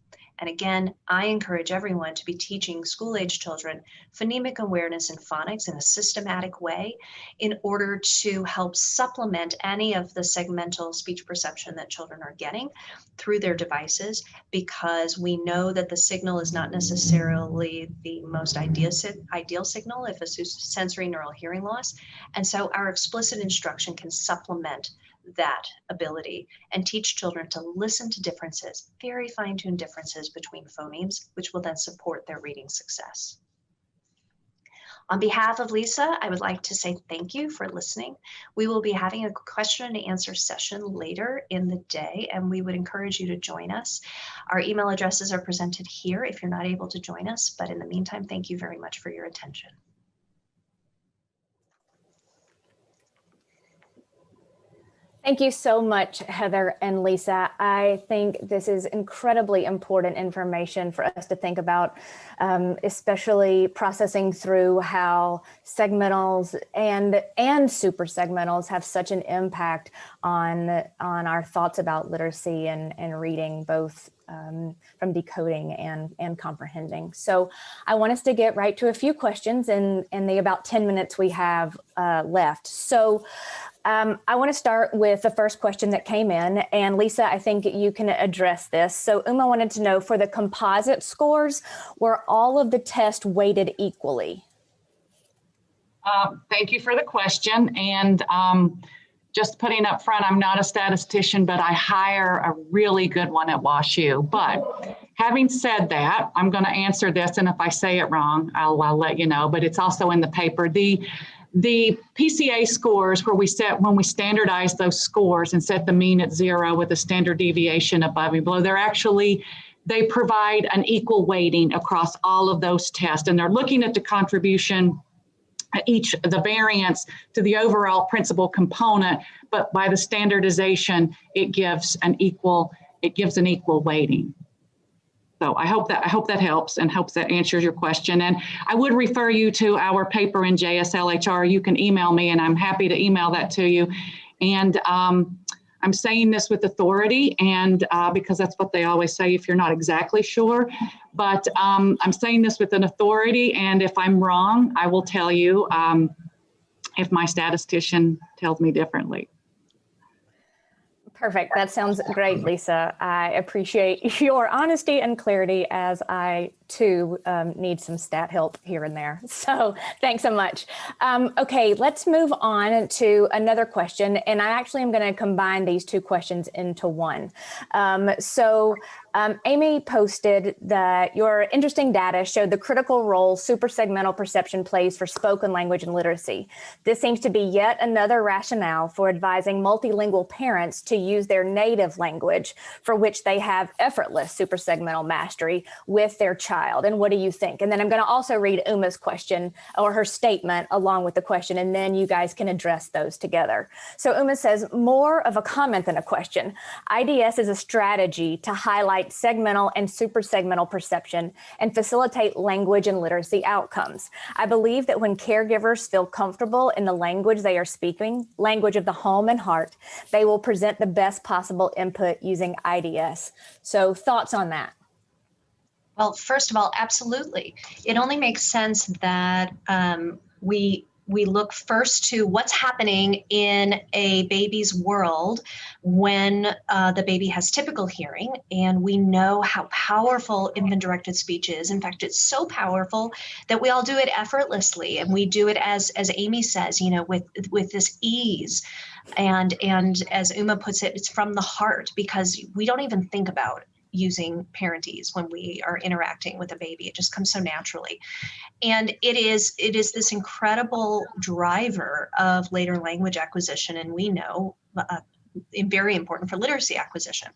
And again, I encourage everyone to be teaching school-age children phonemic awareness and phonics in a systematic way in order to help supplement any of the segmental speech perception that children are getting through their devices, because we know that the signal is not necessarily the most ideal signal if a sensory neural hearing loss. And so our explicit instruction can supplement that ability and teach children to listen to differences, very fine-tuned differences between phonemes, which will then support their reading success. On behalf of Lisa, I would like to say thank you for listening. We will be having a question and answer session later in the day, and we would encourage you to join us. Our email addresses are presented here if you're not able to join us, but in the meantime, thank you very much for your attention. Thank you so much, Heather and Lisa. I think this is incredibly important information for us to think about, especially processing through how segmentals and suprasegmentals have such an impact on our thoughts about literacy and reading, both from decoding and comprehending. So I want us to get right to a few questions in the about 10 minutes we have left. So I want to start with the first question that came in, and Lisa, I think you can address this. So Uma wanted to know, for the composite scores, were all of the tests weighted equally? Thank you for the question. And just putting up front, I'm not a statistician, but I hire a really good one at WashU. But having said that, I'm going to answer this, and if I say it wrong, I'll let you know, but it's also in the paper. The PCA scores, when we standardize those scores and set the mean at 0 with a standard deviation above and below, they provide an equal weighting across all of those tests. And they're looking at the contribution the variance to the overall principal component, but by the standardization, it gives an equal weighting. So I hope that helps and helps that answers your question. And I would refer you to our paper in JSLHR. You can email me, and I'm happy to email that to you. And I'm saying this with authority, and because that's what they always say if you're not exactly sure. But I'm saying this with an authority, and if I'm wrong, I will tell you if my statistician tells me differently. Perfect. That sounds great, Lisa. I appreciate your honesty and clarity, as I too need some stat help here and there. So thanks so much. Okay, let's move on to another question. And I actually am going to combine these two questions into one. Amy posted that your interesting data showed the critical role suprasegmental perception plays for spoken language and literacy. This seems to be yet another rationale for advising multilingual parents to use their native language, for which they have effortless suprasegmental mastery with their child. And what do you think? And then I'm going to also read Uma's question, or her statement, along with the question, and then you guys can address those together. So Uma says, more of a comment than a question. IDS is a strategy to highlight segmental and suprasegmental perception and facilitate language and literacy outcomes. I believe that when caregivers feel comfortable in the language they are speaking, language of the home and heart, they will present the best possible input using IDS. So thoughts on that? Well, first of all, absolutely. It only makes sense that we look first to what's happening in a baby's world when the baby has typical hearing, and we know how powerful infant-directed speech is. In fact, it's so powerful that we all do it effortlessly, and we do it as Amy says, you know, with this ease, and as Uma puts it, it's from the heart, because we don't even think about using parentese when we are interacting with a baby. It just comes so naturally. And it is this incredible driver of later language acquisition, and we know very important for literacy acquisition.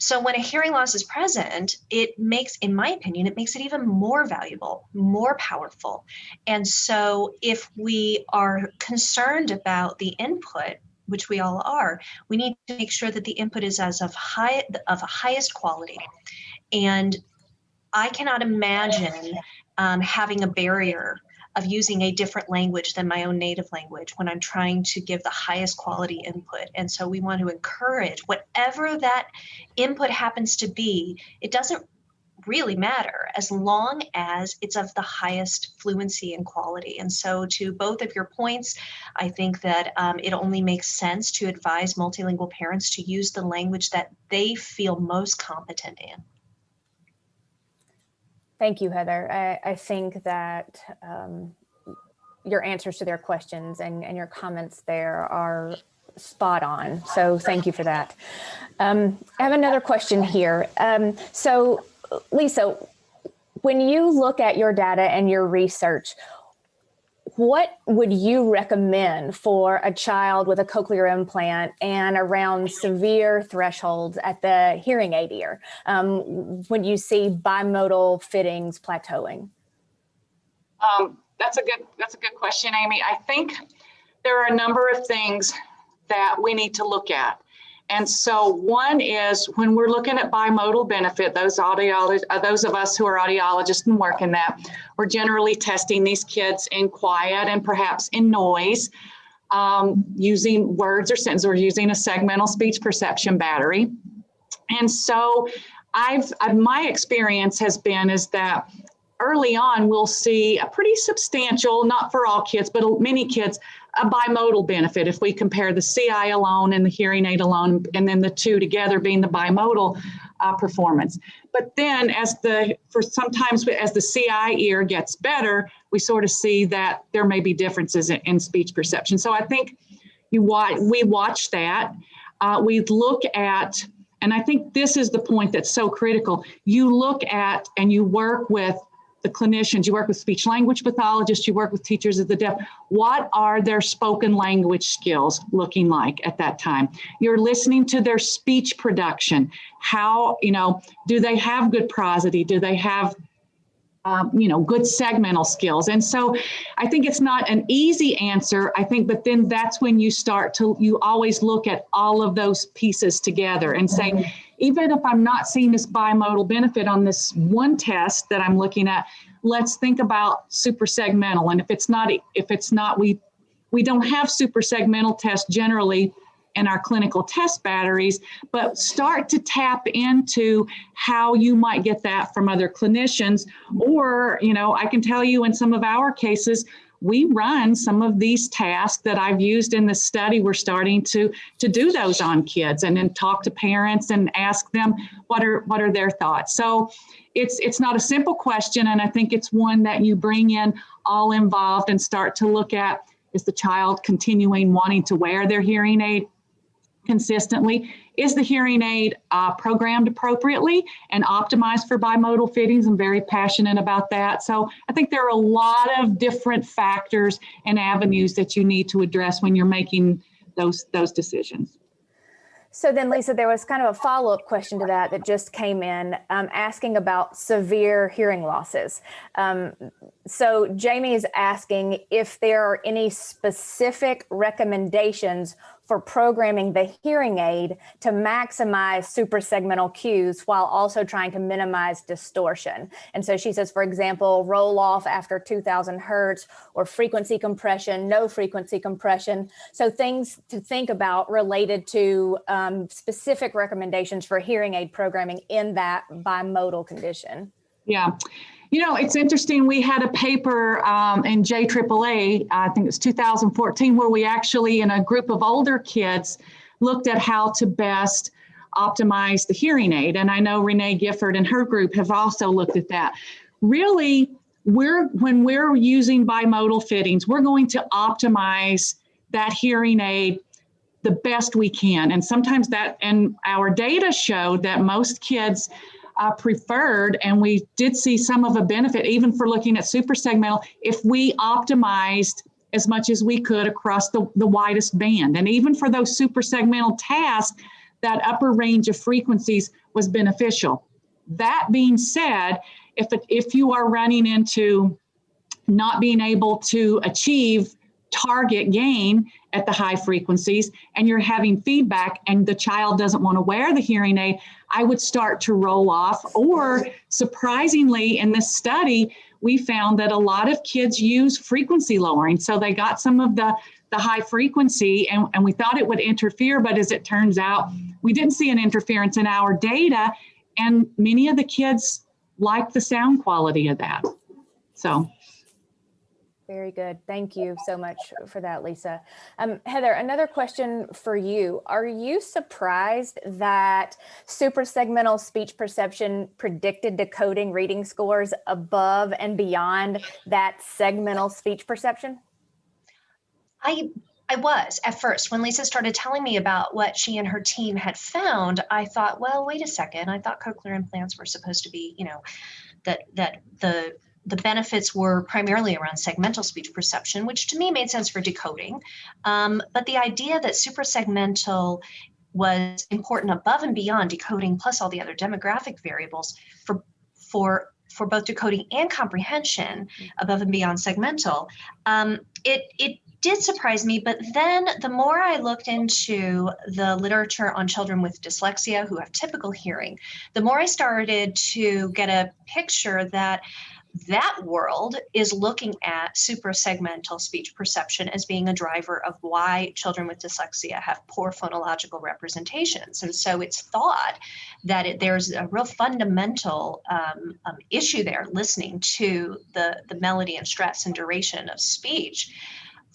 So when a hearing loss is present, it makes, in my opinion, it makes it even more valuable, more powerful. And so if we are concerned about the input, which we all are, we need to make sure that the input is of highest quality. And I cannot imagine having a barrier of using a different language than my own native language when I'm trying to give the highest quality input. And so we want to encourage whatever that input happens to be. It doesn't really matter as long as it's of the highest fluency and quality. And so to both of your points, I think that it only makes sense to advise multilingual parents to use the language that they feel most competent in. Thank you, Heather. I think that your answers to their questions and your comments there are spot on. So thank you for that. I have another question here. So Lisa, when you look at your data and your research, what would you recommend for a child with a cochlear implant and around severe thresholds at the hearing aid ear when you see bimodal fittings plateauing? That's a good question, Amy. I think there are a number of things that we need to look at. And so one is when we're looking at bimodal benefit, those of us who are audiologists and work in that, we're generally testing these kids in quiet and perhaps in noise, using words or sentences, or using a segmental speech perception battery. And so my experience has been is that early on, we'll see a pretty substantial, not for all kids, but many kids, a bimodal benefit if we compare the CI alone and the hearing aid alone, and then the two together being the bimodal performance. But then sometimes as the CI ear gets better, we sort of see that there may be differences in speech perception. So I think we watch that. We look at, and I think this is the point that's so critical, you look at and you work with the clinicians, you work with speech language pathologists, you work with teachers of the deaf. What are their spoken language skills looking like at that time? You're listening to their speech production. How, do they have good prosody? Do they have good segmental skills. And so I think it's not an easy answer, I think, but then that's when you always look at all of those pieces together and say, even if I'm not seeing this bimodal benefit on this one test that I'm looking at, let's think about suprasegmental. And if it's not, we don't have suprasegmental tests generally in our clinical test batteries, but start to tap into how you might get that from other clinicians. Or, I can tell you in some of our cases, we run some of these tasks that I've used in the study. We're starting to do those on kids and then talk to parents and ask them what are their thoughts. So it's not a simple question. And I think it's one that you bring in all involved and start to look at, is the child continuing wanting to wear their hearing aid consistently? Is the hearing aid programmed appropriately and optimized for bimodal fittings? I'm very passionate about that. So I think there are a lot of different factors and avenues that you need to address when you're making those decisions. So then, Lisa, there was kind of a follow-up question to that just came in, asking about severe hearing losses. So Jamie is asking if there are any specific recommendations for programming the hearing aid to maximize suprasegmental cues while also trying to minimize distortion. And so she says, for example, roll off after 2000 hertz or frequency compression, no frequency compression. So things to think about related to specific recommendations for hearing aid programming in that bimodal condition. Yeah. It's interesting. We had a paper in JAAA, I think it was 2014, where we actually, in a group of older kids, looked at how to best optimize the hearing aid. And I know Renee Gifford and her group have also looked at that. Really, when we're using bimodal fittings, we're going to optimize that hearing aid the best we can. And sometimes and our data showed that most kids preferred, and we did see some of a benefit even for looking at suprasegmental, if we optimized as much as we could across the widest band. And even for those suprasegmental tasks, that upper range of frequencies was beneficial. That being said, if you are running into not being able to achieve target gain at the high frequencies and you're having feedback and the child doesn't want to wear the hearing aid, I would start to roll off. Or surprisingly, in this study, we found that a lot of kids use frequency lowering. So they got some of the high frequency and we thought it would interfere, but as it turns out, we didn't see an interference in our data. And many of the kids like the sound quality of that. So. Very good. Thank you so much for that, Lisa. Heather, another question for you. Are you surprised that suprasegmental speech perception predicted decoding reading scores above and beyond that segmental speech perception? I was at first. When Lisa started telling me about what she and her team had found, I thought, well, wait a second. I thought cochlear implants were supposed to be, that the benefits were primarily around segmental speech perception, which to me made sense for decoding. But the idea that suprasegmental was important above and beyond decoding, plus all the other demographic variables for both decoding and comprehension above and beyond segmental, it did surprise me. But then the more I looked into the literature on children with dyslexia who have typical hearing, the more I started to get a picture that world is looking at suprasegmental speech perception as being a driver of why children with dyslexia have poor phonological representations. And so it's thought that there's a real fundamental issue there listening to the melody and stress and duration of speech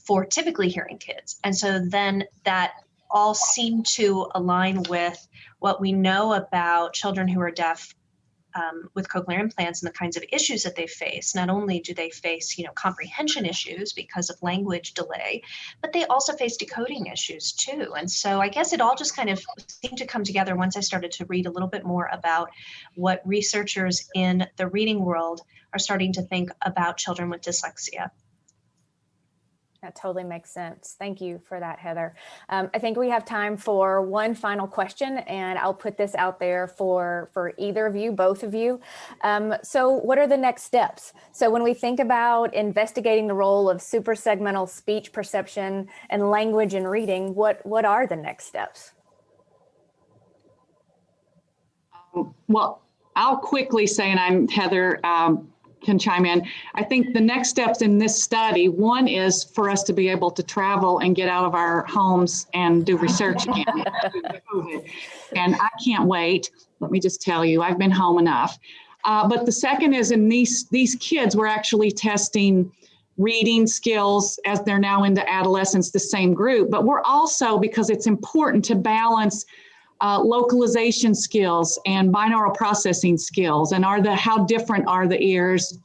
for typically hearing kids. And so then that all seemed to align with what we know about children who are deaf with cochlear implants and the kinds of issues that they face. Not only do they face, comprehension issues because of language delay, but they also face decoding issues too. And so I guess it all just kind of seemed to come together once I started to read a little bit more about what researchers in the reading world are starting to think about children with dyslexia. That totally makes sense. Thank you for that, Heather. I think we have time for one final question, and I'll put this out there for either of you, both of you. So what are the next steps? So when we think about investigating the role of suprasegmental speech perception and language and reading, what are the next steps? Well, I'll quickly say, and I'm Heather, can chime in. I think the next steps in this study, one is for us to be able to travel and get out of our homes and do research again. And I can't wait. Let me just tell you, I've been home enough. But the second is in these kids, we're actually testing reading skills as they're now into adolescence, the same group. But we're also, because it's important to balance localization skills and binaural processing skills, and how different are the ears,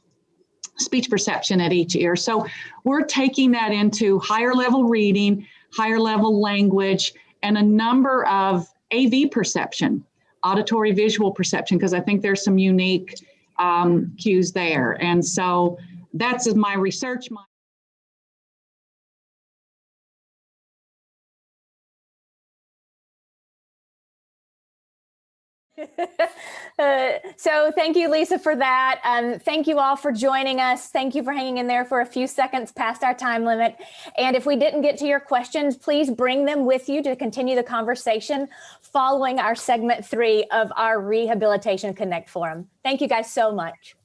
speech perception at each ear. So we're taking that into higher level reading, higher level language, and a number of AV perception, auditory visual perception, because I think there's some unique cues there. And so that's my research. So thank you, Lisa, for that. Thank you all for joining us. Thank you for hanging in there for a few seconds past our time limit. And if we didn't get to your questions, please bring them with you to continue the conversation following our segment 3 of our Rehabilitation Connect Forum. Thank you guys so much.